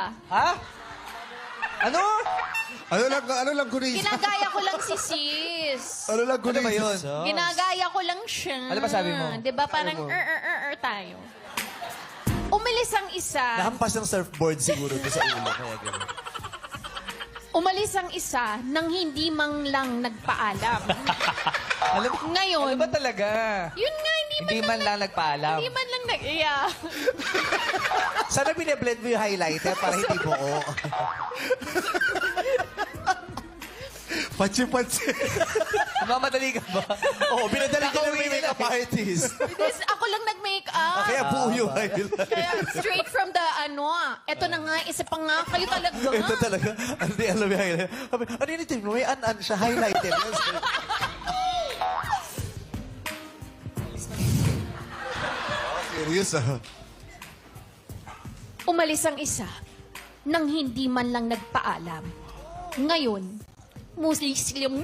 isa. Ha? Ano? Ano lang kunisa? Ginagaya ko lang si sis. Ano lang kunisa? Ano ba yun? Ginagaya ko lang siya. Ano ba sabi mo? Diba parang tayo. Umalis ang isa. Nahampas ng surfboard siguro doon sa ulo. Kaya gano'n. Umalis ang isa nang hindi man lang nagpaalam. Ngayon, Ano ba talaga? yun nga, Hindi man lang nagpaalam. Hindi man lang nag-iya. Sana bine-blend mo yung highlighter para hindi buo. Patsi-patsi. Mamadali ka ba? Oo, binadali ka ng may makeup artist. This, ako lang nag-make-up. Kaya buo yung highlighter. Kaya straight from the eto na nga, isa pa nga, kayo talaga. Ito talaga. Ano di alam yung highlighter? Sabi, ano yun ito? May an-an siya, highlighter. Serious ah. Umalis ang isa nang hindi man lang nagpaalam. Ngayon, Muslim